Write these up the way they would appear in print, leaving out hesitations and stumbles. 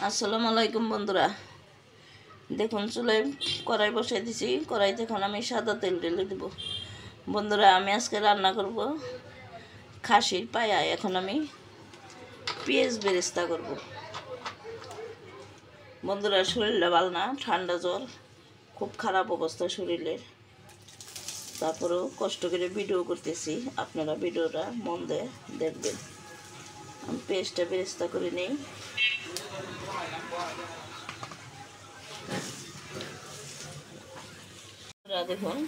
আসসালামু আলাইকুম বন্ধুরা, দেখুন চুলায় কড়াই বসাই দিছি। কড়াইতে এখন আমি সাদা তেল ঢেলে দেব। বন্ধুরা, আমি আজকে রান্না করব খাসির পায়া। এখন আমি পেঁয়াজ বেরেস্তা করব। বন্ধুরা, শরীরটা ভালো না, ঠান্ডা জ্বর, খুব খারাপ অবস্থা শরীরের। তারপরেও কষ্ট করে ভিডিও করতেছি, আপনারা ভিডিওটা মন দিয়ে দেখবেন। আমি পেঁয়াজটা বেরেস্তা করে নিই। দেখুন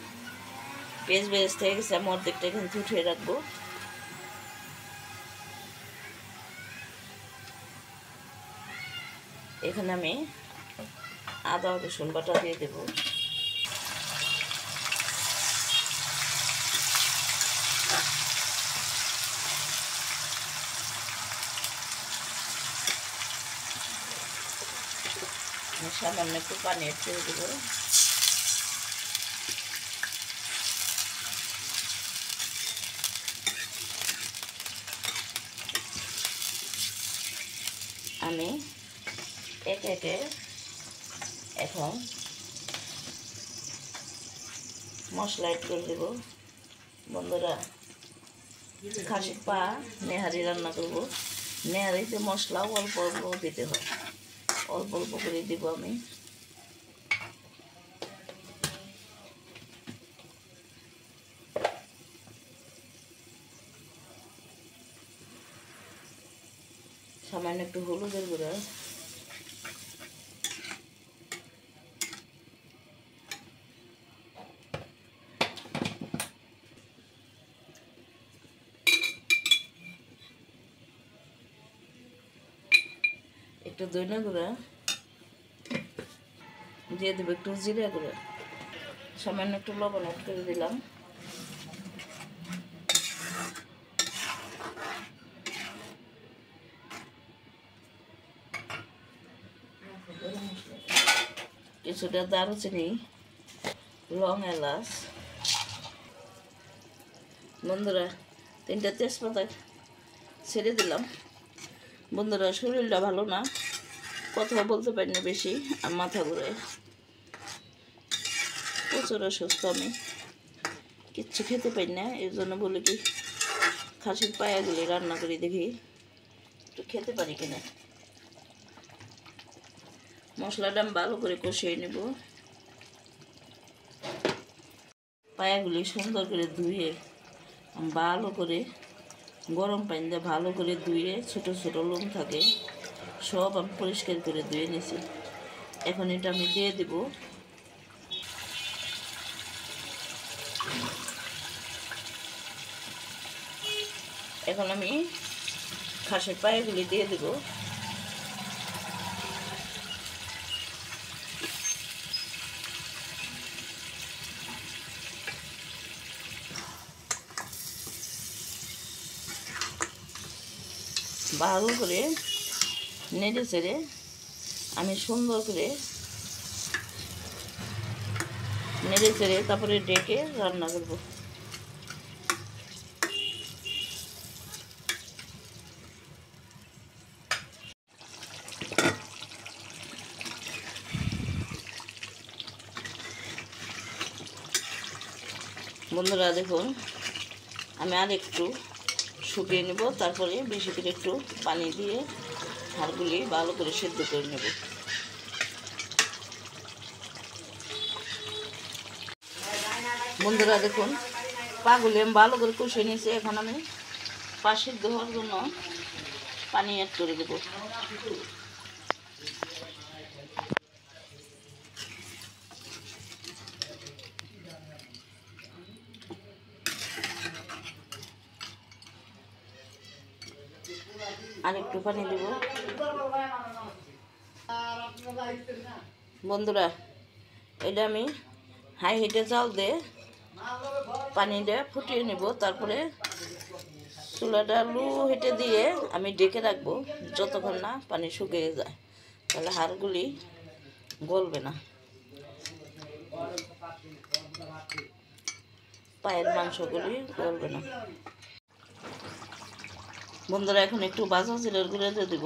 পেঁয়াজ বেরেস্তা হয়ে গেছে, আমি অর্ধেকটা এখানে উঠিয়ে রাখবো। এখানে আমি আদা রসুন বাটা দিয়ে দেব। সামান্য একটু পানি এড করে দেবো। আমি একে একে এখন মশলা এড করে দেবো। বন্ধুরা, খাসির পা নেহারি রান্না করব। নেহারিতে মশলাও অল্প অল্প দিতে হয়, অল্প অল্প করে দিব আমি। সামান্য একটু হলুদের গুঁড়া, একটু ধনিয়া গুঁড়া দিয়ে দেবো, একটু জিরা গুঁড়া, সামান্য একটু লবণ অ্যাড করে দিলাম। কিছুটা দারুচিনি, লং এলাচ। বন্ধুরা, 3টা তেজপাতা ছেড়ে দিলাম। বন্ধুরা, শরীরটা ভালো না, কথা বলতে পারি না বেশি, আর মাথা ঘুরে, প্রচুর অসুস্থ। আমি কিচ্ছু খেতে পারি না, এর জন্য বলে কি খাসির পায়াগুলি রান্না করে দেখি একটু খেতে পারি কিনা। মশলাটা আমি ভালো করে কষিয়ে নেব। পায়াগুলি সুন্দর করে ধুয়ে ভালো করে গরম পানি দিয়ে ভালো করে ধুয়ে, ছোটো ছোটো লোম থাকে সব আমি পরিষ্কার করে ধুয়ে নিয়েছি। এখন এটা আমি দিয়ে দেব। এখন আমি খাসির পায়াগুলি দিয়ে দেব। ভালো করে নেড়ে চেড়ে আমি সুন্দর করে নেড়ে চেড়ে তারপরে ডেকে রান্না করব। বন্ধুরা, দেখুন আমি আর একটু শুকিয়ে নেব, তারপরে বেশি করে একটু পানি দিয়ে হাড়গুলি ভালো করে সেদ্ধ করে নেব। বন্ধুরা, দেখুন পাগুলি আমি ভালো করে কষিয়ে নিয়েছি। এখন আমি পা সিদ্ধ হওয়ার জন্য পানি অ্যাড করে দেব। আর একটু পানি দেব। বন্ধুরা, এটা আমি হাই হিটে জাল দিয়ে পানিটা ফুটিয়ে নেব। তারপরে চুলাটা লো হিটে দিয়ে আমি ডেকে রাখবো যতক্ষণ না পানি শুকিয়ে যায়, তাহলে হাড়গুলি গলবে না, পায়ের মাংসগুলি গলবে না। বন্ধুরা, এখন একটু ভাজা জিরার গুঁড়ো দিয়ে দেব।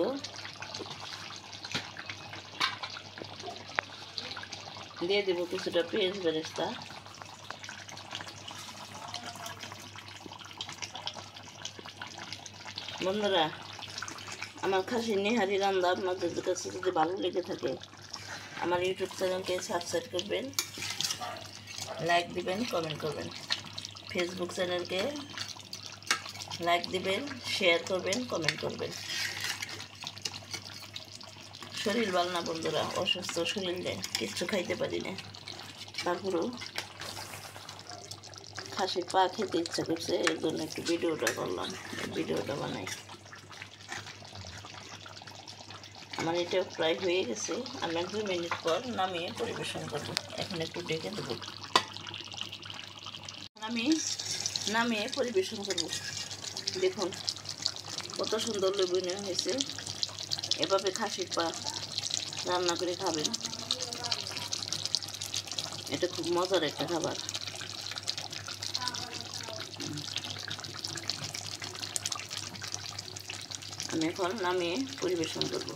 দিয়ে দেবো কিছুটা পেঁয়াজ বেরেস্তা। বন্ধুরা, আমার খাসির নেহারি রান্না আপনাদের কাছে যদি ভালো লেগে থাকে আমার ইউটিউব চ্যানেলকে সাবস্ক্রাইব করবেন, লাইক দিবেন, কমেন্ট করবেন। ফেসবুক চ্যানেলকে লাইক দিবেন, শেয়ার করবেন, কমেন্ট করবেন। শরীর ভালো না বন্ধুরা, অসুস্থ শরীরে কিচ্ছু খাইতে পারি না, তারপরেও খাসির পা খেতে ইচ্ছা করছে, এর জন্য একটু ভিডিওটা করলাম, ভিডিওটা বানাই। আমার এটা প্রায় হয়ে গেছে, আমি 2 মিনিট পর নামিয়ে পরিবেশন করব। এখন একটু ডেকে দেব, আমি নামিয়ে পরিবেশন করব। দেখুন কত সুন্দর লোভনীয় হয়েছে। এভাবে খাসির পা রান্না করে খাবেন, এটা খুব মজার একটা খাবার। আমি এখন নামিয়ে পরিবেশন করব।